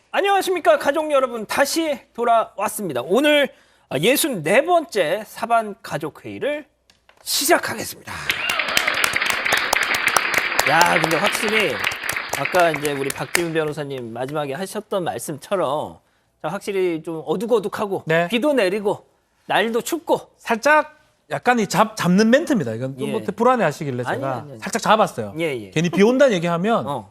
안녕하십니까 가족 여러분, 다시 돌아왔습니다. 오늘 64번째 사반 가족회의를 시작하겠습니다. 야, 근데 확실히 아까 이제 우리 박지훈 변호사님 마지막에 하셨던 말씀처럼 확실히 좀 어둑어둑하고 네. 비도 내리고 날도 춥고 살짝 약간 이 잡는 멘트입니다. 이건 예. 뭐 불안해 하시길래 제가 아니. 살짝 잡았어요. 예. 괜히 비 온다는 얘기하면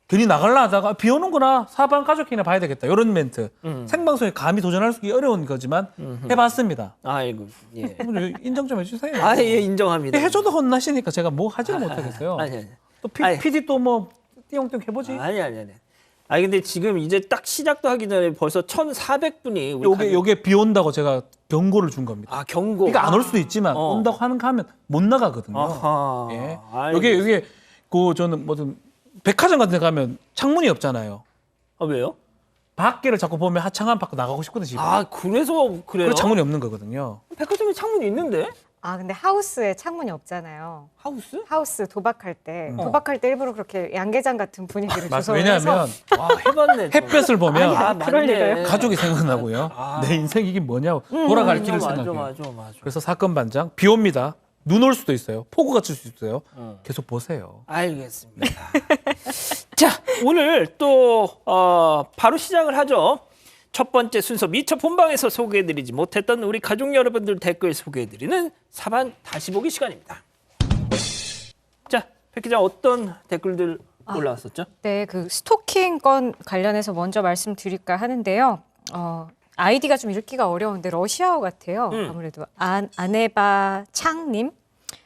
괜히 나갈라 하다가 비 오는구나, 사반 가족회의나 봐야 되겠다, 이런 멘트. 생방송에 감히 도전할 수 어려운 거지만 해봤습니다. 아이고, 예. 인정 좀 해주세요. 아, 예, 인정합니다. 해줘도 혼나시니까 제가 뭐 하지를 못하겠어요. 아니. 또 아니. PD 또 뭐 띠용띠용 해보지. 아니. 아니 근데 지금 이제 딱 시작도 하기 전에 벌써 1,400분이 요게 비 온다고 제가 경고를 준 겁니다. 아, 경고. 그러니까 안 올 수도 있지만 온다고 하면 못 나가거든요. 아하. 예. 알겠습니다. 요게 그 저는 뭐든 백화점 같은 데 가면 창문이 없잖아요. 아, 왜요? 밖에를 자꾸 보면 하창한 밖으로 나가고 싶거든요. 집에. 아, 그래서 그래요? 그래서 창문이 없는 거거든요. 백화점에 창문이 있는데? 아, 근데 하우스에 창문이 없잖아요. 하우스? 하우스 도박할 때 일부러 그렇게 양계장 같은 분위기를 맞아. 조성을 해서 왜냐하면 아, 해봤네. 또. 햇볕을 보면 아, 그럴 맞네. 리가요? 가족이 생각나고요. 아. 내 인생 이게 뭐냐고 돌아갈 길을 생각해요. 맞아. 그래서 사건 반장, 비 옵니다. 눈 올 수도 있어요. 폭우가 칠 수도 있어요. 계속 보세요. 알겠습니다. 자, 오늘 또 바로 시작을 하죠. 첫 번째 순서, 미처 본방에서 소개해드리지 못했던 우리 가족 여러분들 댓글 소개해드리는 사반 다시 보기 시간입니다. 자, 백 기자, 어떤 댓글들 올라왔었죠? 네, 그 스토킹 건 관련해서 먼저 말씀드릴까 하는데요. 아이디가 좀 읽기가 어려운데 러시아어 같아요. 아무래도 아네바 창님,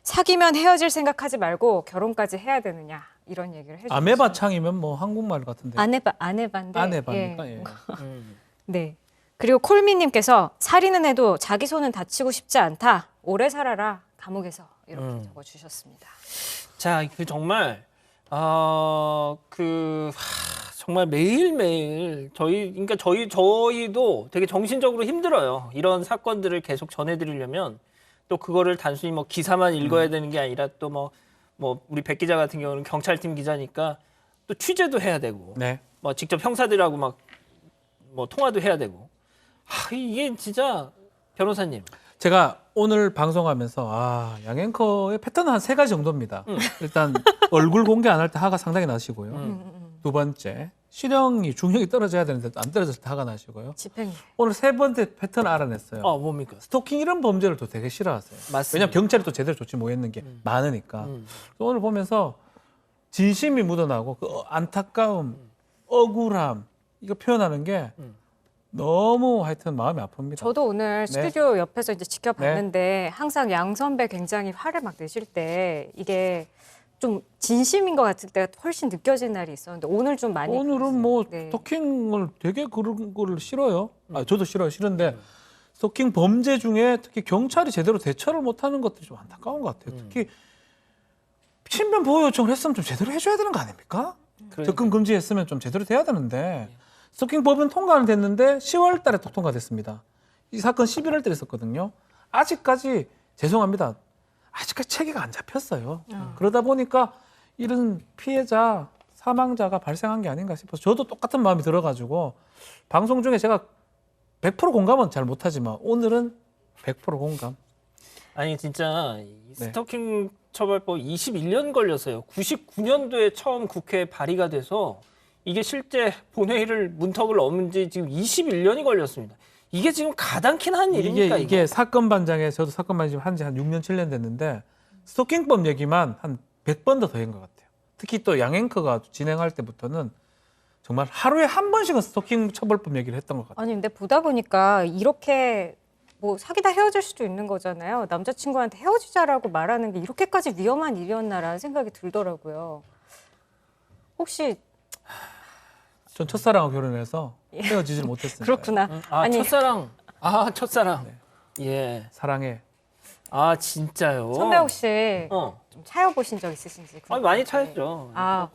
사귀면 헤어질 생각하지 말고 결혼까지 해야 되느냐, 이런 얘기를 해주셨어요. 아메바 창이면 뭐 한국말 같은데. 아네바인데. 아네바입니까? 예. 네. 그리고 콜미님께서 살인은 해도 자기 손은 다치고 싶지 않다. 오래 살아라 감옥에서, 이렇게 적어주셨습니다. 자, 그 정말 정말 매일매일 그러니까 저희도 되게 정신적으로 힘들어요. 이런 사건들을 계속 전해드리려면 또 그거를 단순히 뭐 기사만 읽어야 되는 게 아니라 또 뭐 우리 백 기자 같은 경우는 경찰팀 기자니까 또 취재도 해야 되고, 네. 뭐 직접 형사들하고 막 뭐 통화도 해야 되고. 이게 진짜 변호사님. 제가 오늘 방송하면서 양앵커의 패턴은 한 3가지 정도입니다. 일단 얼굴 공개 안 할 때 화가 상당히 나시고요. 두 번째, 중형이 떨어져야 되는데 안 떨어졌을 때 화가 나시고요. 집행. 오늘 3번째 패턴 알아냈어요. 뭡니까? 스토킹 이런 범죄를 또 되게 싫어하세요. 맞습니다. 왜냐하면 경찰이 또 제대로 조치 못했는 게 많으니까. 오늘 보면서 진심이 묻어나고 그 안타까움, 억울함, 이거 표현하는 게 너무 하여튼 마음이 아픕니다. 저도 오늘 스튜디오 옆에서 이제 지켜봤는데 항상 양 선배 굉장히 화를 막 내실 때 이게 좀 진심인 것 같을 때가 훨씬 느껴진 날이 있었는데 오늘 좀 많이. 오늘은 뭐 네. 스토킹을 되게 그런 거를 싫어요. 저도 싫은데 스토킹 범죄 중에 특히 경찰이 제대로 대처를 못하는 것들이 좀 안타까운 것 같아요. 특히 신변 보호 요청을 했으면 좀 제대로 해줘야 되는 거 아닙니까? 접근 금지했으면 좀 제대로 돼야 되는데 스토킹 법은 통과는 됐는데 10월 달에 또 통과됐습니다. 이 사건 11월 달에 있었거든요. 아직까지 죄송합니다. 아직까지 체계가 안 잡혔어요. 그러다 보니까 이런 피해자, 사망자가 발생한 게 아닌가 싶어서 저도 똑같은 마음이 들어가지고 방송 중에 제가 100% 공감은 잘 못하지만 오늘은 100% 공감. 아니 진짜 이 스토킹 처벌법 21년 걸렸어요. 99년도에 처음 국회에 발의가 돼서 이게 실제 본회의를 문턱을 넘은 지 지금 21년이 걸렸습니다. 이게 지금 가당키는 한 일입니까? 이게 사건 반장에 저도 사건 반장 한지 한 6년 7년 됐는데 스토킹법 얘기만 한 100번 더 한 것 같아요. 특히 또 양앵커가 진행할 때부터는 정말 하루에 한 번씩은 스토킹 처벌법 얘기를 했던 것 같아요. 아니 근데 보다 보니까 이렇게 뭐 사귀다 헤어질 수도 있는 거잖아요. 남자친구한테 헤어지자라고 말하는 게 이렇게까지 위험한 일이었나라는 생각이 들더라고요. 혹시 전 첫사랑하고 결혼해서 헤어지질 못했으니까. 그렇구나. 첫사랑. 첫사랑. 예. 사랑해. 진짜요? 선배 혹시 어. 좀 차여보신 적 있으신지? 많이 차였죠.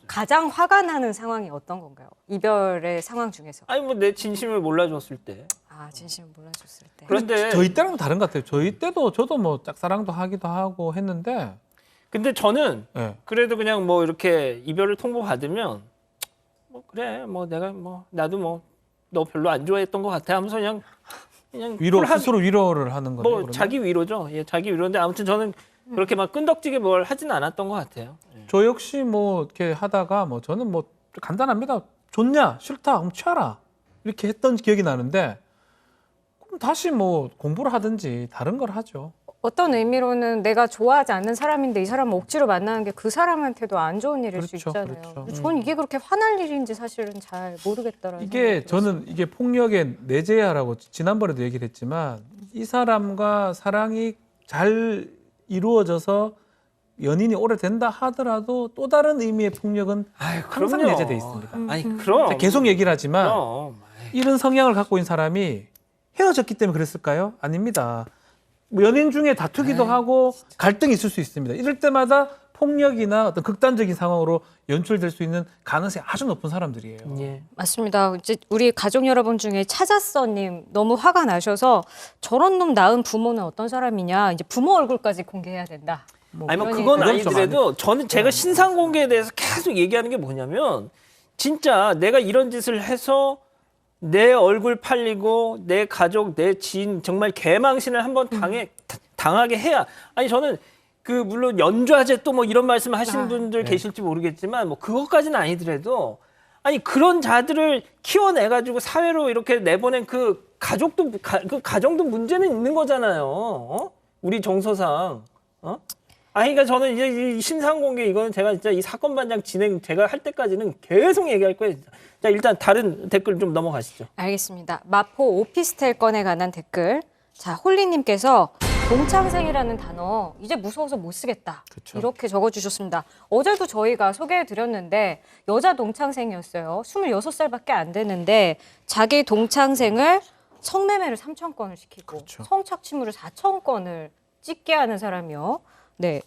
가장 화가 나는 상황이 어떤 건가요? 이별의 상황 중에서. 뭐 내 진심을 몰라줬을 때. 진심을 몰라줬을 때. 그런데 저희 때랑 다른 것 같아요. 저희 때도 저도 뭐 짝사랑도 하기도 하고 했는데 근데 저는 네. 그래도 그냥 뭐 이렇게 이별을 통보받으면 뭐 그래 뭐 내가 뭐 나도 뭐 너 별로 안 좋아했던 것 같아 하면서 그냥 스스로 위로를 하는 거죠. 뭐 그러면? 자기 위로죠. 예, 자기 위로인데 아무튼 저는 그렇게 막 끈덕지게 뭘 하진 않았던 것 같아요. 저 역시 뭐 이렇게 하다가 뭐 저는 뭐 간단합니다. 좋냐 싫다 그럼 취하라 이렇게 했던 기억이 나는데 그럼 다시 뭐 공부를 하든지 다른 걸 하죠. 어떤 의미로는 내가 좋아하지 않는 사람인데 이 사람을 억지로 만나는 게 그 사람한테도 안 좋은 일일 수 그렇죠, 있잖아요. 그렇죠. 저는 이게 그렇게 화날 일인지 사실은 잘 모르겠더라고요. 이게 저는 이게 폭력의 내재야라고 지난번에도 얘기를 했지만 이 사람과 사랑이 잘 이루어져서 연인이 오래된다 하더라도 또 다른 의미의 폭력은 항상 그럼요. 내재돼 있습니다. 아니 그럼 계속 얘기를 하지만 그럼. 이런 성향을 갖고 있는 사람이 헤어졌기 때문에 그랬을까요? 아닙니다. 뭐 연인 중에 다투기도 하고 갈등이 있을 수 있습니다. 이럴 때마다 폭력이나 어떤 극단적인 상황으로 연출될 수 있는 가능성이 아주 높은 사람들이에요. 예. 맞습니다. 이제 우리 가족 여러분 중에 찾았어님 너무 화가 나셔서 저런 놈 낳은 부모는 어떤 사람이냐 이제 부모 얼굴까지 공개해야 된다. 아니 뭐 이런 그건 얘기가 아니더라도 저는 제가 신상 공개에 대해서 계속 얘기하는 게 뭐냐면 진짜 내가 이런 짓을 해서 내 얼굴 팔리고 내 가족 내 지인 정말 개망신을 한번 당하게 해야 아니 저는 그 물론 연좌제 또 뭐 이런 말씀을 하시는 분들 계실지 모르겠지만 뭐 그것까지는 아니더라도 아니 그런 자들을 키워내가지고 사회로 이렇게 내보낸 그 가족도 그 가정도 문제는 있는 거잖아요. 어? 우리 정서상. 어? 아니, 그러니까 저는 이제 이 신상 공개 이거는 제가 진짜 이 사건 반장 진행 제가 할 때까지는 계속 얘기할 거예요. 자, 일단 다른 댓글 좀 넘어가시죠. 알겠습니다. 마포 오피스텔 건에 관한 댓글. 자, 홀리님께서 동창생이라는 단어 이제 무서워서 못 쓰겠다. 그쵸. 이렇게 적어주셨습니다. 어제도 저희가 소개해드렸는데 여자 동창생이었어요. 26살밖에 안 되는데 자기 동창생을 성매매를 3,000건을 시키고 그렇죠. 성착취물을 4,000건을 찍게 하는 사람이요. 네.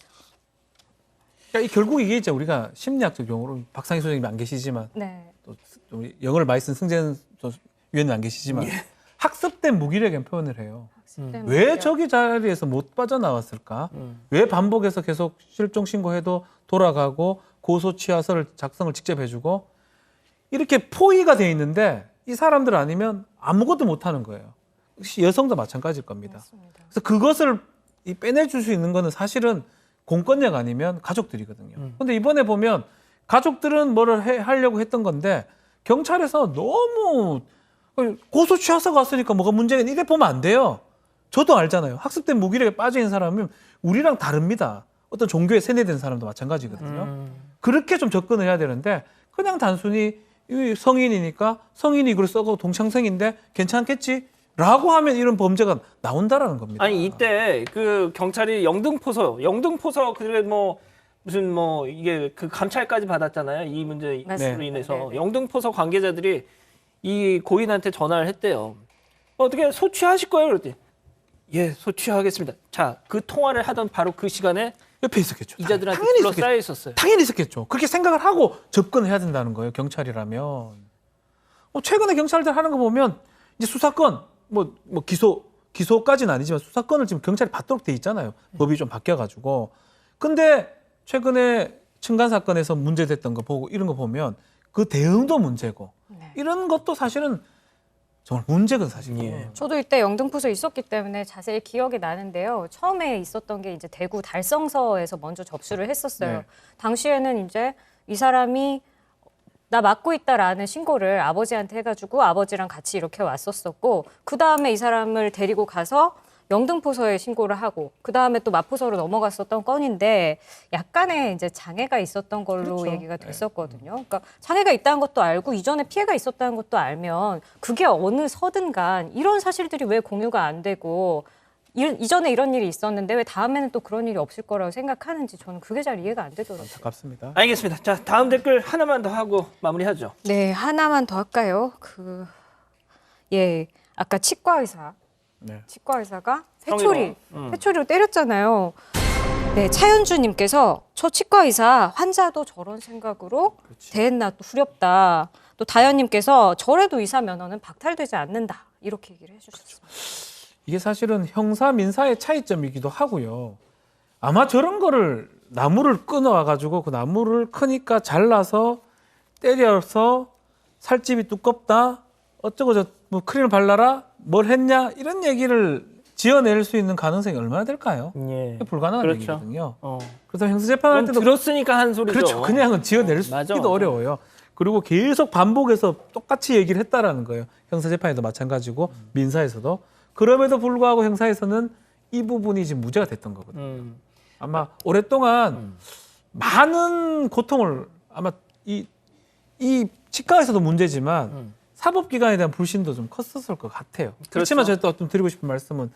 그러니까 결국 이게 이제 우리가 심리학적 용어로 박상희 소장님이 안 계시지만 네. 또 우리 영어를 많이 쓴 승재는 위원님 안 계시지만 학습된 무기력이라는 표현을 해요. 왜 저기 자리에서 못 빠져나왔을까? 왜 반복해서 계속 실종 신고해도 돌아가고 고소 취하서를 작성을 직접 해주고 이렇게 포위가 돼 있는데 이 사람들 아니면 아무것도 못 하는 거예요. 역시 여성도 마찬가지일 겁니다. 맞습니다. 그래서 그것을 빼내줄 수 있는 거는 사실은 공권력 아니면 가족들이거든요. 근데 이번에 보면 가족들은 뭐를 하려고 했던 건데 경찰에서 너무 고소 취하서가 왔으니까 뭐가 문제가 이래 보면 안 돼요. 저도 알잖아요. 학습된 무기력에 빠져 있는 사람은 우리랑 다릅니다. 어떤 종교에 세뇌된 사람도 마찬가지거든요. 그렇게 좀 접근을 해야 되는데 그냥 단순히 성인이니까 성인이 이걸 써고 동창생인데 괜찮겠지? 라고 하면 이런 범죄가 나온다라는 겁니다. 아니 이때 그 경찰이 영등포서 그래 뭐 무슨 뭐 이게 그 감찰까지 받았잖아요. 이 문제로 맞습니다. 인해서 네네. 영등포서 관계자들이 이 고인한테 전화를 했대요. 어떻게 소취하실 거예요? 그랬더니 예, 소취하겠습니다. 자, 그 통화를 하던 바로 그 시간에 옆에 있었겠죠. 이자들한테 당연히 둘러싸여 있었어요. 당연히 있었겠죠. 그렇게 생각을 하고 접근을 해야 된다는 거예요. 경찰이라면. 최근에 경찰들 하는 거 보면 이제 수사권 뭐 기소까지는 아니지만 수사권을 지금 경찰이 받도록 돼 있잖아요. 법이 좀 바뀌어가지고. 근데 최근에 층간 사건에서 문제됐던 거 보고 이런 거 보면 그 대응도 문제고 네. 이런 것도 사실은 정말 문제거든 사실은. 예. 저도 이때 영등포소에 있었기 때문에 자세히 기억이 나는데요. 처음에 있었던 게 이제 대구 달성서에서 먼저 접수를 했었어요. 네. 당시에는 이제 이 사람이 나 맞고 있다라는 신고를 아버지한테 해가지고 아버지랑 같이 이렇게 왔었었고 그 다음에 이 사람을 데리고 가서 영등포서에 신고를 하고 그 다음에 또 마포서로 넘어갔었던 건인데 약간의 이제 장애가 있었던 걸로 그렇죠. 얘기가 됐었거든요. 그러니까 장애가 있다는 것도 알고 이전에 피해가 있었다는 것도 알면 그게 어느 서든간 이런 사실들이 왜 공유가 안 되고 이전에 이런 일이 있었는데 왜 다음에는 또 그런 일이 없을 거라고 생각하는지 저는 그게 잘 이해가 안 되더라고요. 안타깝습니다. 알겠습니다. 자, 다음 댓글 하나만 더 하고 마무리하죠. 네, 하나만 더 할까요? 아까 치과 의사. 네. 치과 의사가 성희롱. 회초리로 때렸잖아요. 네, 차현주님께서 저 치과 의사 환자도 저런 생각으로 대했나 또 후렵다. 또 다현님께서 저래도 의사 면허는 박탈되지 않는다. 이렇게 얘기를 해주셨습니다. 이게 사실은 형사 민사의 차이점이기도 하고요. 아마 저런 거를 나무를 끊어와 가지고 그 나무를 크니까 잘라서 때려서 살집이 두껍다, 어쩌고 뭐 크림을 발라라, 뭘 했냐 이런 얘기를 지어낼 수 있는 가능성이 얼마나 될까요? 예. 불가능한 그렇죠. 얘기거든요. 어. 그래서 형사 재판할 그건 때도 들었으니까 한 소리죠. 그렇죠. 그냥은 지어낼 맞아, 수도 맞아. 어려워요. 그리고 계속 반복해서 똑같이 얘기를 했다라는 거예요. 형사 재판에도 마찬가지고 민사에서도. 그럼에도 불구하고 형사에서는 이 부분이 지금 무죄가 됐던 거거든요. 아마 오랫동안 많은 고통을 아마 이 치과에서도 문제지만 사법기관에 대한 불신도 좀 컸었을 것 같아요. 그렇지만 제가 또 좀 드리고 싶은 말씀은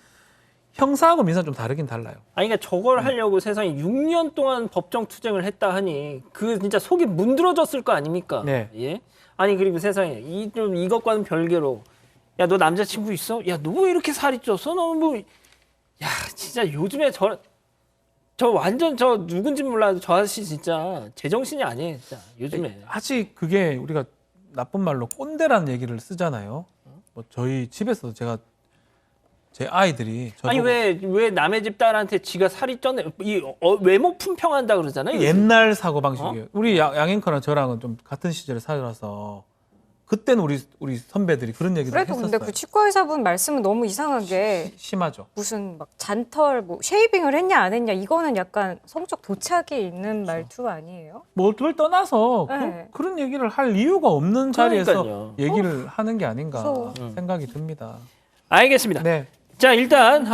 형사하고 민사는 좀 다르긴 달라요. 아니 그러니까 저걸 하려고 세상에 6년 동안 법정 투쟁을 했다 하니 그 진짜 속이 문드러졌을 거 아닙니까? 네. 예? 아니 그리고 세상에 좀 이것과는 별개로 야 너 남자친구 있어? 야 너 왜 이렇게 살이 쪘어? 너 뭐 야 진짜 요즘에 저 완전 저 누군지 몰라도 저 아저씨 진짜 제정신이 아니에요 진짜 요즘에. 아직 그게 우리가 나쁜 말로 꼰대라는 얘기를 쓰잖아요. 뭐 저희 집에서도 제가 제 아이들이 아니 저보고 왜 남의 집 딸한테 지가 살이 쪘네 외모 품평한다 그러잖아요. 요즘. 옛날 사고 방식이에요. 우리 양앵커랑 저랑은 좀 같은 시절에 살아서 그때는 우리 선배들이 그런 얘기를 그래도 했었어요. 근데 그 치과 의사분 말씀은 너무 이상하게 심하죠. 무슨 막 잔털 뭐 쉐이빙을 했냐 안 했냐 이거는 약간 성적 도착이 있는 말투 아니에요? 뭐 그걸 떠나서 네. 그런 얘기를 할 이유가 없는 자리에서 그러니까요. 얘기를 하는 게 아닌가 무서워. 생각이 듭니다. 알겠습니다. 네. 자 일단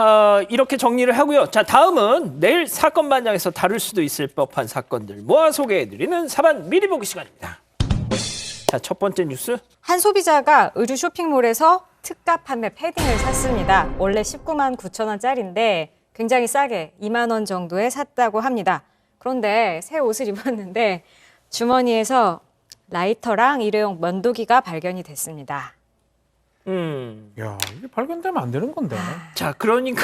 이렇게 정리를 하고요. 자 다음은 내일 사건 반장에서 다룰 수도 있을 법한 사건들 모아 소개해드리는 사반 미리 보기 시간입니다. 자 첫 번째 뉴스. 한 소비자가 의류 쇼핑몰에서 특가 판매 패딩을 샀습니다. 원래 19만 9천 원짜리인데 굉장히 싸게 2만 원 정도에 샀다고 합니다. 그런데 새 옷을 입었는데 주머니에서 라이터랑 일회용 면도기가 발견이 됐습니다. 야 이게 발견되면 안 되는 건데. 자 그러니까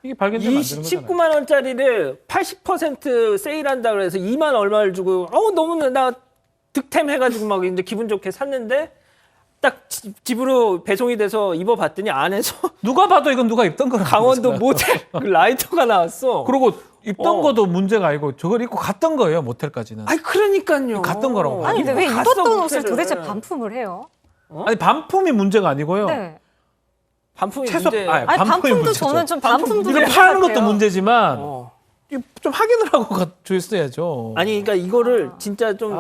이게 발견되면 안 되는 거잖아요. 19만 원짜리를 80% 세일한다 그래서 2만 얼마를 주고 너무 나 득템해가지고 막 이제 기분 좋게 샀는데 딱 집으로 배송이 돼서 입어봤더니 안에서 누가 봐도 이건 누가 입던 거라고. 강원도 모텔 그 라이터가 나왔어. 그리고 입던 어. 것도 문제가 아니고 저걸 입고 갔던 거예요 모텔까지는. 아니 그러니까요. 갔던 거라고. 아니 근데 왜 입고 갔어, 입었던 옷을 모텔을. 도대체 반품을 해요? 아니 반품이 문제가 아니고요. 네. 반품이 최소- 문제. 아니, 아니 반품이 반품도 문제죠. 저는 좀 반품 반품도 이걸 좀 파는 것도 생각해요. 문제지만 좀 확인을 하고 줬어야죠. 아니 그러니까 이거를 진짜 좀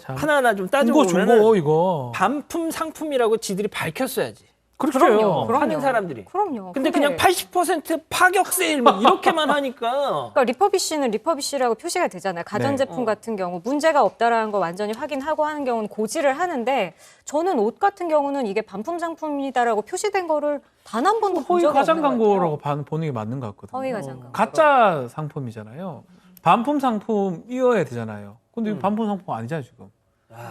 참. 하나하나 좀 중고 따져보면 이거. 반품 상품이라고 지들이 밝혔어야지. 그렇죠. 하는 사람들이. 그럼요. 근데 그냥 80% 파격 세일 뭐 이렇게만 하니까 그러니까 리퍼비쉬는 리퍼비쉬라고 표시가 되잖아요. 가전제품 네. 같은 경우 문제가 없다라는 거 완전히 확인하고 하는 경우는 고지를 하는데 저는 옷 같은 경우는 이게 반품 상품이다라고 표시된 거를 단 한 번도 본 허위 적이 가장 없는 것 같아요. 광고라고 보는 게 맞는 것 같거든요. 허위 가장 광고. 가짜 상품이잖아요. 반품 상품이어야 되잖아요. 근데 이거 반품 상품 아니잖아요 지금.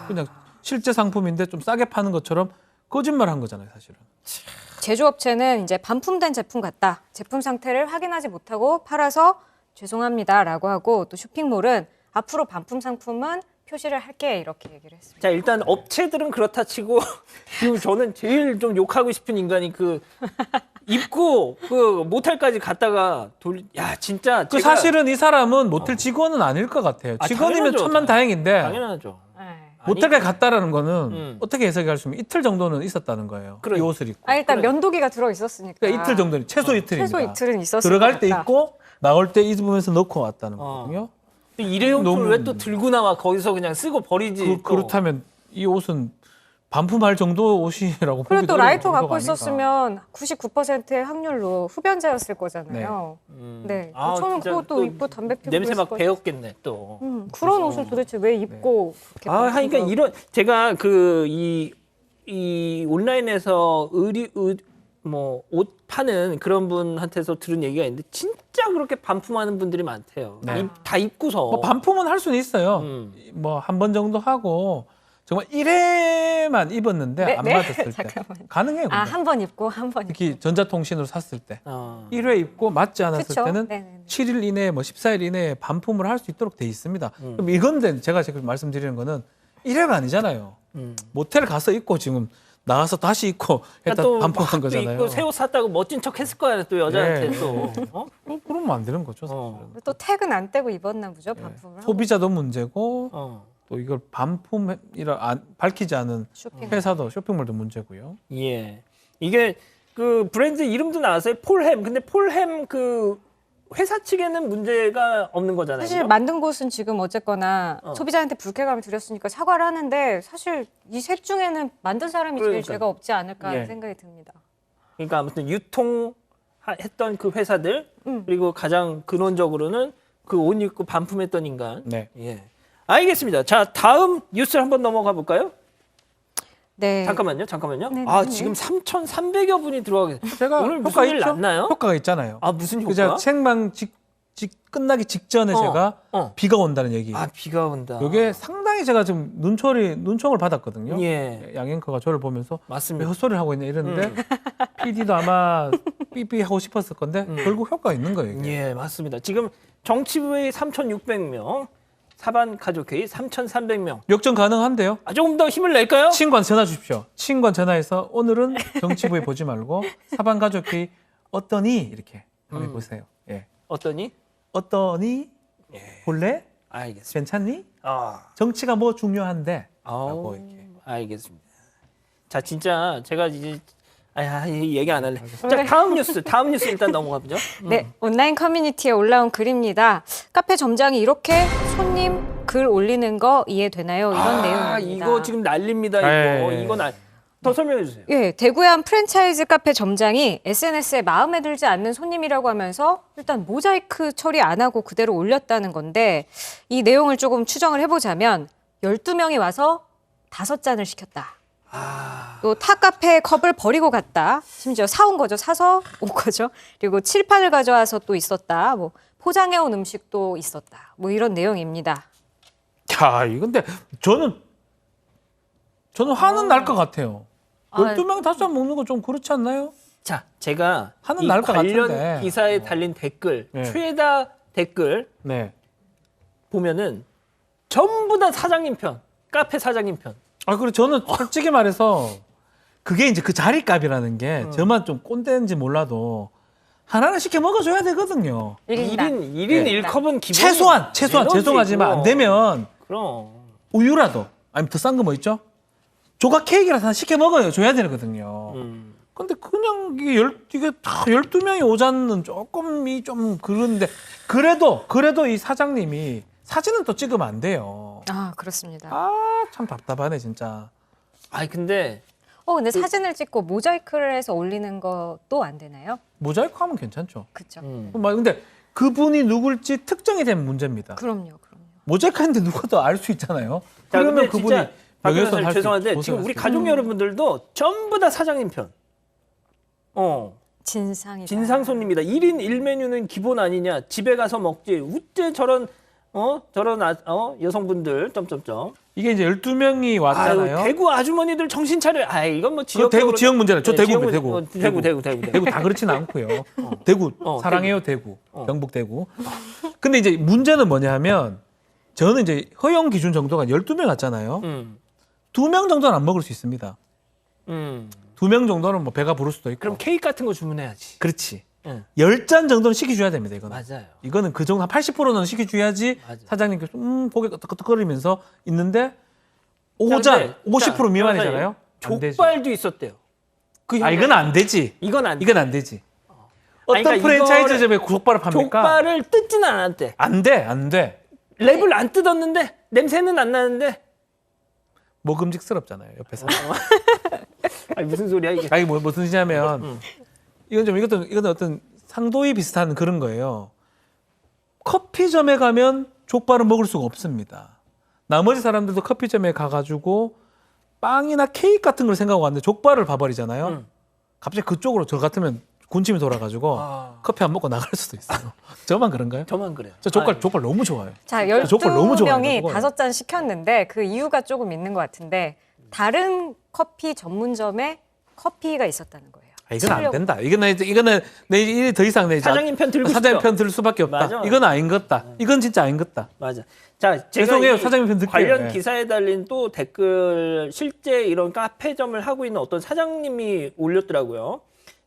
그냥 실제 상품인데 좀 싸게 파는 것처럼 거짓말 한 거잖아요 사실은. 제조업체는 이제 반품된 제품 같다. 제품 상태를 확인하지 못하고 팔아서 죄송합니다라고 하고 또 쇼핑몰은 앞으로 반품 상품은 표시를 할게 이렇게 얘기를 했습니다. 자 일단 업체들은 그렇다 치고 지금 저는 제일 좀 욕하고 싶은 인간이 그 입고 그 모텔까지 갔다가 야 진짜 그 제가 사실은 이 사람은 모텔 직원은 아닐 것 같아요. 아, 직원이면 당연하죠. 천만다행인데 당연하죠. 네. 모텔까지 갔다라는 거는 어떻게 해석할 수 있으면 이틀 정도는 있었다는 거예요. 그래. 이 옷을 입고. 아 일단 그래. 면도기가 들어 있었으니까. 그러니까 이틀 정도는 최소 이틀입니다. 최소 이틀은 있었을 들어갈 것 때 같다. 입고 나올 때 입으면서 넣고 왔다는 거거든요. 일회용품을 너무- 왜 또 들고 나와 거기서 그냥 쓰고 버리지. 또. 그렇다면 이 옷은 반품할 정도 옷이라고 그리고 보기도 또 어려운 라이터 정도가 갖고 아닌가. 있었으면 99%의 확률로 흡연자였을 거잖아요. 네. 아, 저는 진짜 그것도 또 입고 담배 피우고 냄새 막 있을 거예요. 배웠겠네 또. 그런 옷을 도대체 왜 입고 그렇게 하니까 반품을 이런 제가 그 이 온라인에서 뭐 옷 파는 그런 분한테서 들은 얘기가 있는데 진짜 그렇게 반품하는 분들이 많대요. 네. 다 입고서. 뭐 반품은 할 수는 있어요. 뭐 한 번 정도 하고 정말 1회만 입었는데 네, 안 네. 맞았을 때 잠깐만요. 가능해요. 근데. 한 번 입고 한 번 입고. 특히 전자통신으로 샀을 때 어. 1회 입고 맞지 않았을 그쵸? 때는 네네네. 7일 이내에 뭐 14일 이내에 반품을 할 수 있도록 돼 있습니다. 그럼 이건데 제가 지금 말씀드리는 거는 1회가 아니잖아요. 모텔 가서 입고 지금 나와서 다시 입고 했다 또 반품한 막 거잖아요. 입고 새 옷 샀다고 멋진 척 했을 거야 또 여자한테 네. 또. 어? 그러면 안 되는 거죠. 어. 사실은. 또 태그는 안 떼고 입었나 보죠 반품을. 하고. 소비자도 문제고 어. 또 이걸 반품이라 밝히지 않은 쇼핑. 회사도 쇼핑몰도 문제고요. 예. 이게 그 브랜드 이름도 나왔어요. 폴햄. 근데 폴햄 그 회사 측에는 문제가 없는 거잖아요. 사실 그죠? 만든 곳은 지금 어쨌거나 어. 소비자한테 불쾌감을 드렸으니까 사과를 하는데 사실 이 셋 중에는 만든 사람이 제일 그러니까요. 죄가 없지 않을까 하는 예. 생각이 듭니다. 그러니까 아무튼 유통했던 그 회사들 그리고 가장 근원적으로는 그 옷 입고 반품했던 인간. 네. 예. 알겠습니다. 자, 다음 뉴스를 한번 넘어가 볼까요? 네. 잠깐만요. 네, 아, 네. 지금 3,300여 분이 들어가게. 제가 오늘 무슨 일 났나요? 효과가 있잖아요. 아, 무슨 효과? 그 제가 책망 끝나기 직전에 제가 비가 온다는 얘기. 아, 비가 온다. 이게 상당히 제가 지금 눈총을 받았거든요. 예. 양 앵커가 저를 보면서 왜 맞습니다. 헛소리를 하고 있냐 이랬는데 PD도 아마 삐삐 하고 싶었을 건데 결국 효과가 있는 거예요. 이게. 예, 맞습니다. 지금 정치부의 3,600명, 사반 가족회의 3,300명. 역전 가능한데요. 아, 조금 더 힘을 낼까요? 친구한 전화 주십시오. 친구한 전화해서 오늘은 정치부에 보지 말고 사반가족회의 어떠니 이렇게 한번 보세요. 예. 어떠니? 어떠니? 볼래? 알겠습니다. 괜찮니? 아, 정치가 뭐 중요한데? 아우, 라고 이렇게. 알겠습니다. 자, 진짜 제가 이제 얘기 안 할래. 자, 다음 뉴스 일단 넘어가 보죠. 네, 온라인 커뮤니티에 올라온 글입니다. 카페 점장이 이렇게 손님 글 올리는 거 이해되나요? 이런 내용입니다. 이거 지금 난립니다. 이거 에이. 이거 더 설명해 주세요. 예, 대구의 한 프랜차이즈 카페 점장이 SNS에 마음에 들지 않는 손님이라고 하면서 일단 모자이크 처리 안 하고 그대로 올렸다는 건데 이 내용을 조금 추정을 해보자면 12명이 와서 5잔을 시켰다. 또 타 카페 컵을 버리고 갔다. 심지어 사온 거죠. 사서 온 거죠. 그리고 칠판을 가져와서 또 있었다. 뭐 포장해온 음식도 있었다. 뭐 이런 내용입니다. 야, 이건데 저는 화는 날 것 같아요. 아. 12명 5잔 먹는 거 좀 그렇지 않나요? 자, 제가 하는 이 날 것 관련 같은데. 기사에 달린 댓글, 네. 최다 댓글 네. 보면은 전부 다 사장님 편, 카페 사장님 편. 아, 그리고 저는 솔직히 말해서 그게 이제 그 자리값이라는 게 저만 좀 꼰대인지 몰라도 하나는 시켜 먹어줘야 되거든요. 1인당. 1인 네. 1컵은 기본. 최소한 에너지 죄송하지만 있고. 안 되면 그럼. 우유라도 아니면 더 싼 거 뭐 있죠? 조각 케이크라도 하나 시켜 먹어요. 줘야 되거든요. 근데 그냥 이게 다 12명이 오자는 조금이 좀 그런데 그래도 이 사장님이 사진은 또 찍으면 안 돼요. 아, 그렇습니다. 아, 참 답답하네 진짜. 아니 근데 근데 사진을 찍고 모자이크를 해서 올리는 것도 안 되나요? 모자이크 하면 괜찮죠. 그렇죠. 근데 그분이 누굴지 특정이 되면 문제입니다. 그럼요. 모자이크 했는데 누가 더 알 수 있잖아요. 자, 그러면 근데 그분이 진짜 박 명예훼손 변호사님 할수 죄송한데 있고 지금 우리 고소할 수 가족 여러분들도 전부 다 사장님 편. 진상이다. 진상 손님이다. 1인 1메뉴는 기본 아니냐. 집에 가서 먹지. 우째 저런 여성분들 점점점. 이게 이제 12명이 왔잖아요. 아유, 대구 아주머니들 정신 차려. 아, 이건 뭐 그 지역 지역 문제라. 저 네, 대구. 대구. 다 그렇지는 않고요. 대구 사랑해요 대구. 어. 경북 대구. 근데 이제 문제는 뭐냐 하면 저는 이제 허용 기준 정도가 12명 왔잖아요. 2명 정도는 안 먹을 수 있습니다. 2명 정도는 뭐 배가 부를 수도 있고. 그럼 케이크 같은 거 주문해야지. 그렇지. 응. 10잔 정도는 시켜줘야 됩니다. 이거는. 맞아요. 이거는 그 정도 한 80%는 시켜줘야지 맞아. 사장님께서 고개 끄덕끄덕거리면서 있는데 자, 5잔, 근데 50% 자, 미만이잖아요. 안 되죠. 족발도 있었대요. 이건 안 되지. 이건 안 돼. 이건 안 되지. 아니, 어떤 그러니까 프랜차이즈점에 족발을 팝니까? 족발을 뜯지는 않았대. 안 돼. 랩을 안 뜯었는데 냄새는 안 나는데. 먹음직스럽잖아요. 옆에서. 아니 무슨 소리야 이게? 아니 무슨 뜻이냐면 이건 어떤 상도이 비슷한 그런 거예요. 커피점에 가면 족발은 먹을 수가 없습니다. 나머지 사람들도 커피점에 가가지고 빵이나 케이크 같은 걸 생각하고 왔는데 족발을 봐버리잖아요. 갑자기 그쪽으로 저 같으면 군침이 돌아가지고 커피 안 먹고 나갈 수도 있어요. 저만 그런가요? 저만 그래요. 저 족발 너무 좋아해요. 자, 족발 너무 좋아해요, 12명이 그거. 5잔 시켰는데 그 이유가 조금 있는 것 같은데 다른 커피 전문점에 커피가 있었다는 거예요. 이건 안 된다. 이거는 내 더 이상 내 사장님 편 들고 사장님 싶죠? 편 들 수밖에 없다. 맞아. 이건 아닌 것다. 이건 진짜 아닌 것다. 맞아. 자, 제가 죄송해요. 이 사장님 편 들게요. 관련 네. 기사에 달린 또 댓글 실제 이런 카페점을 하고 있는 어떤 사장님이 올렸더라고요.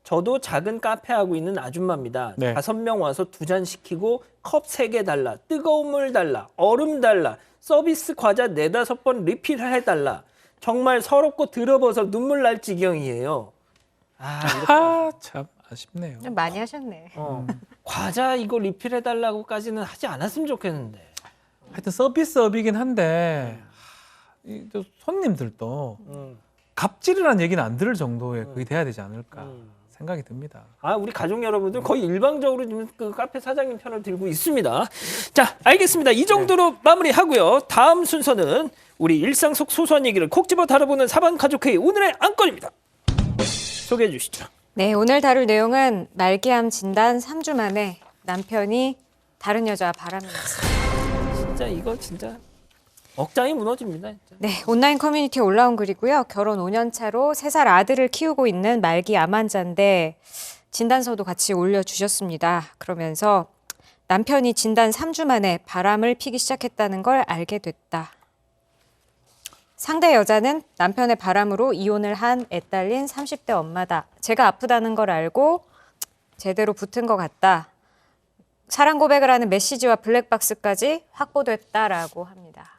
저도 작은 카페 하고 있는 아줌마입니다. 네. 5명 와서 2잔 시키고 컵 3개 달라, 뜨거운 물 달라, 얼음 달라, 서비스 과자 4-5번 리필해달라. 정말 서럽고 더러워서 눈물 날 지경이에요. 참 아쉽네요. 좀 많이 하셨네. 과자 이거 리필해달라고까지는 하지 않았으면 좋겠는데. 하여튼 서비스업이긴 한데 또 손님들도 갑질이라는 얘기는 안 들을 정도의 그게 돼야 되지 않을까 생각이 듭니다. 우리 가족 여러분들 거의 일방적으로 지금 그 카페 사장님 편을 들고 있습니다. 자, 알겠습니다. 이 정도로 마무리하고요. 다음 순서는 우리 일상 속 소소한 얘기를 콕 집어 다뤄보는 사반 가족회의 오늘의 안건입니다. 소개해 주시죠. 네, 오늘 다룰 내용은 말기암 진단 3주 만에 남편이 다른 여자와 바람이 났습니다. 진짜 이거 진짜 억장이 무너집니다. 진짜. 네, 온라인 커뮤니티에 올라온 글이고요. 결혼 5년 차로 3살 아들을 키우고 있는 말기암 환자인데 진단서도 같이 올려주셨습니다. 그러면서 남편이 진단 3주 만에 바람을 피기 시작했다는 걸 알게 됐다. 상대 여자는 남편의 바람으로 이혼을 한 애딸린 30대 엄마다. 제가 아프다는 걸 알고 제대로 붙은 것 같다. 사랑 고백을 하는 메시지와 블랙박스까지 확보됐다라고 합니다.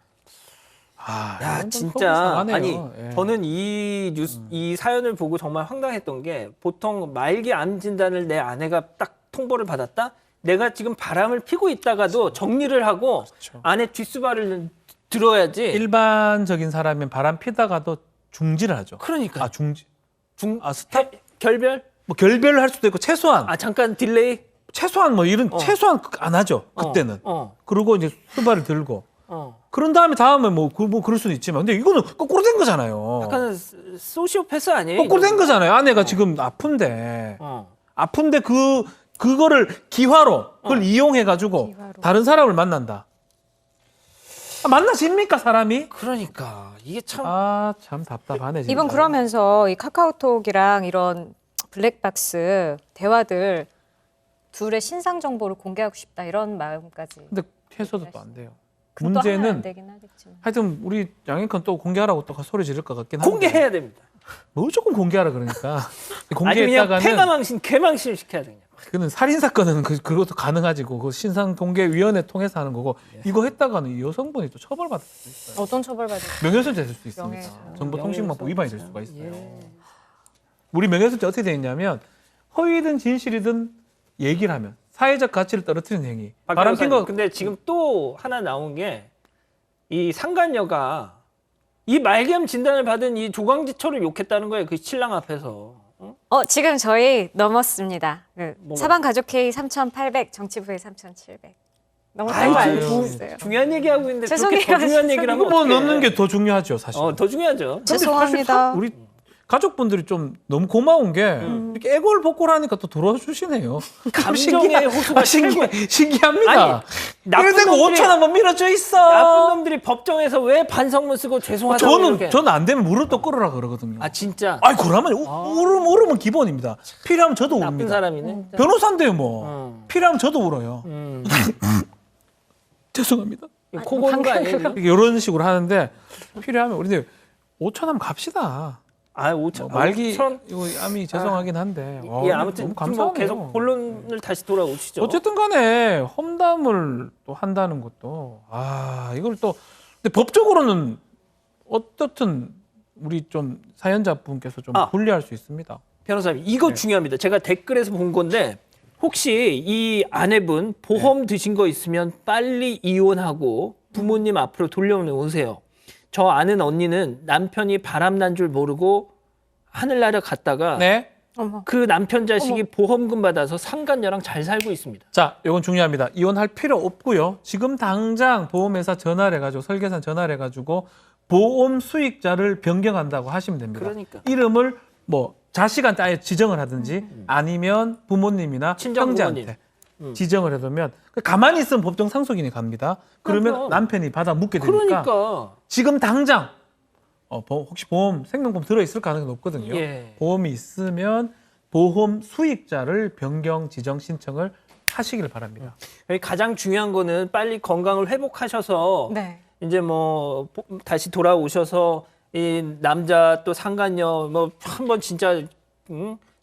야, 이건 좀 진짜 속이 상하네요. 아니 예. 저는 이 뉴스 이 사연을 보고 정말 황당했던 게 보통 말기 암 진단을 내 아내가 딱 통보를 받았다. 내가 지금 바람을 피고 있다가도 정리를 하고 그렇죠. 아내 뒷수발을 들어야지. 일반적인 사람이면 바람 피다가도 중지를 하죠. 그러니까 중지. 중 스탑. 결별? 뭐 결별을 할 수도 있고 최소한 잠깐 딜레이. 최소한 뭐 이런 최소한 안 하죠. 그때는. 그리고 이제 수발을 들고. 그런 다음에 뭐 그럴 수도 있지만 근데 이거는 거꾸로 된 거잖아요. 약간 소시오패스 아니에요? 거꾸로 된 거잖아요. 아내가 지금 아픈데 어. 아픈데 그거를 기화로 그걸 이용해 가지고 기화로. 다른 사람을 만난다. 만나십니까 사람이? 그러니까 이게 참 참 답답하네. 진짜. 이분 그러면서 이 카카오톡이랑 이런 블랙박스 대화들 둘의 신상 정보를 공개하고 싶다 이런 마음까지. 근데 해서도 또 안 돼요. 그것도 하면 안 문제는 되긴 하겠지만. 하여튼 우리 양익헌 또 공개하라고 또 소리 지를 것 같긴 한데 공개해야 됩니다. 뭘 조금 공개하라 그러니까 아니 그냥 공개했다가는 폐가망신, 개망신 시켜야 되냐. 그는 살인 사건은 그것도 가능하지고 그 신상 공개 위원회 통해서 하는 거고 이거 했다가는 이 여성분이 또 처벌받을 수 있어요. 어떤 처벌받을? 명예훼손죄 될 수 있습니다. 명예훼손. 정보통신망법 위반이 될 수가 있어요. 예. 우리 명예훼손죄 어떻게 되어 있냐면 허위든 진실이든 얘기를 하면 사회적 가치를 떨어뜨리는 행위. 바람 핀 거. 근데 지금 또 하나 나온 게 이 상간녀가 이 말기암 진단을 받은 이 조광지철을 욕했다는 거예요. 그 신랑 앞에서. 지금 저희 넘었습니다. 뭐가? 사방 가족회의 3,800, 정치부회 3,700. 넘었던 아이, 거 지금 알고 있어요. 중요한 얘기하고 있는데 죄송해요, 그렇게 더 중요한 죄송해요. 얘기를 이거 하면 뭐 어떡해. 넣는 게 더 중요하죠, 사실. 더 중요하죠. 근데 사실 죄송합니다. 우리 가족분들이 좀 너무 고마운 게 이렇게 애골복골 하니까 또 들어주시네요. 감정의 호소가 최고야. 신기합니다. 아니, 나쁜 이래서 놈들이- 5천 한번 밀어줘 있어. 나쁜 놈들이 법정에서 왜 반성문 쓰고 죄송하다고 이렇게. 저는 안 되면 무릎 또 꿇으라 그러거든요. 진짜 아이 그러면 울으면 기본입니다. 필요하면 저도 나쁜 웁니다. 사람이네. 변호사인데요 뭐. 필요하면 저도 울어요. 죄송합니다. 코 고는 거 아니에요? 이런 식으로 하는데 필요하면 우리 5천 하면 갑시다. 5천. 말기 5천? 이거 암이 죄송하긴 한데. 예, 아무튼 너무 뭐 감사하네요. 계속 본론을 다시 돌아오시죠. 어쨌든 간에 험담을 또 한다는 것도 이걸 또 근데 법적으로는 어떻든 우리 좀 사연자분께서 좀 불리할 수 있습니다. 변호사님, 이거 중요합니다. 제가 댓글에서 본 건데 혹시 이 아내분 보험 드신 거 있으면 빨리 이혼하고 부모님 앞으로 돌려오세요. 저 아는 언니는 남편이 바람난 줄 모르고 하늘나라 갔다가 네. 어머. 그 남편 자식이 보험금 받아서 상간녀랑 잘 살고 있습니다. 자, 이건 중요합니다. 이혼할 필요 없고요. 지금 당장 보험회사 전화를 해가지고 설계사 전화를 해가지고 보험 수익자를 변경한다고 하시면 됩니다. 그러니까. 이름을 뭐 자식한테 아예 지정을 하든지 아니면 부모님이나 친정 형제한테 지정을 해두면 가만히 있으면 법정 상속인이 갑니다. 그러면 그럼. 남편이 받아 묻게 되니까 그러니까 지금 당장 혹시 보험 생명보험 들어있을 가능성이 높거든요. 예. 보험이 있으면 보험 수익자를 변경 지정 신청을 하시길 바랍니다. 가장 중요한 거는 빨리 건강을 회복하셔서 네. 이제 뭐 다시 돌아오셔서 이 남자 또 상간녀 뭐 한번 진짜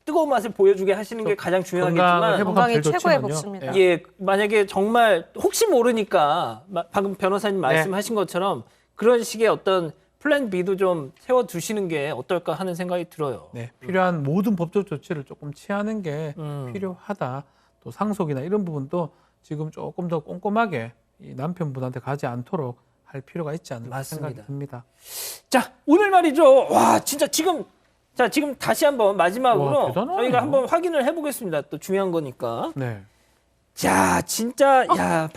뜨거운 맛을 보여주게 하시는 게 가장 건강을 중요하겠지만 회복하면 건강이 제일 최고의 좋지만요. 복수입니다. 예. 예, 만약에 정말 혹시 모르니까 방금 변호사님 말씀하신 것처럼 그런 식의 어떤 플랜 B도 좀 세워두시는 게 어떨까 하는 생각이 들어요. 네, 필요한 모든 법적 조치를 조금 취하는 게 필요하다. 또 상속이나 이런 부분도 지금 조금 더 꼼꼼하게 이 남편분한테 가지 않도록 할 필요가 있지 않을까 맞습니다. 생각이 듭니다. 자, 오늘 말이죠. 와, 진짜 지금 다시 한번 마지막으로 와, 대단하네요. 저희가 한번 확인을 해보겠습니다. 또 중요한 거니까. 네. 자, 진짜 야,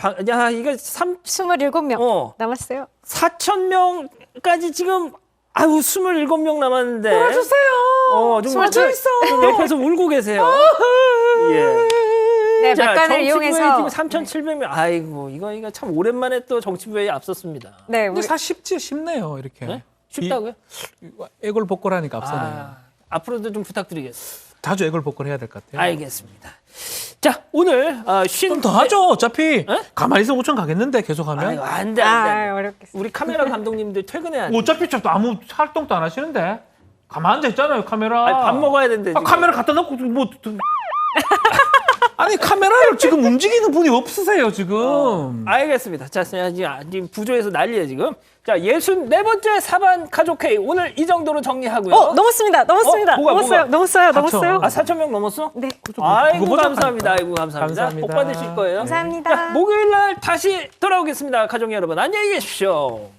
이거 27명 남았어요. 4,000명까지 지금 아유 27명 남았는데. 도와주세요. 좀 맞춰 있어. 좀 옆에서 울고 계세요. 예. 네, 자, 막간을 이용해서 지금 3,700명. 아이고, 이거 참 오랜만에 또 정치부회에 앞섰습니다. 네, 근데 우리 사실 쉽네요. 이렇게. 네? 쉽다고요? 애골복골하니까 앞서네요. 앞으로도 좀 부탁드리겠습니다. 자주 애골복골 해야 될 것 같아요. 알겠습니다. 자, 오늘 좀 더 하죠. 어차피 네? 가만히 있으면 5천 가겠는데 계속 하면. 아이고, 안 돼, 안 돼. 안 돼. 어렵겠어요. 우리 카메라 감독님들 퇴근해야 돼. 어차피 저 아무 활동도 안 하시는데 가만 앉아 있잖아요. 카메라. 아니, 밥 먹어야 되는데. 지금. 카메라 갖다 놓고 뭐 아니 카메라를 지금 움직이는 분이 없으세요 지금. 알겠습니다. 자, 지금 부조에서 난리예요 지금. 자, 64번째 사반 가족회의 오늘 이 정도로 정리하고요. 넘었습니다. 뭐가? 넘었어요. 4,000명 넘었어? 네. 아이고 그거보다 감사합니다. 많다. 아이고 감사합니다. 감사합니다. 복 받으실 거예요. 감사합니다. 자, 목요일 날 다시 돌아오겠습니다. 가족 여러분 안녕히 계십시오.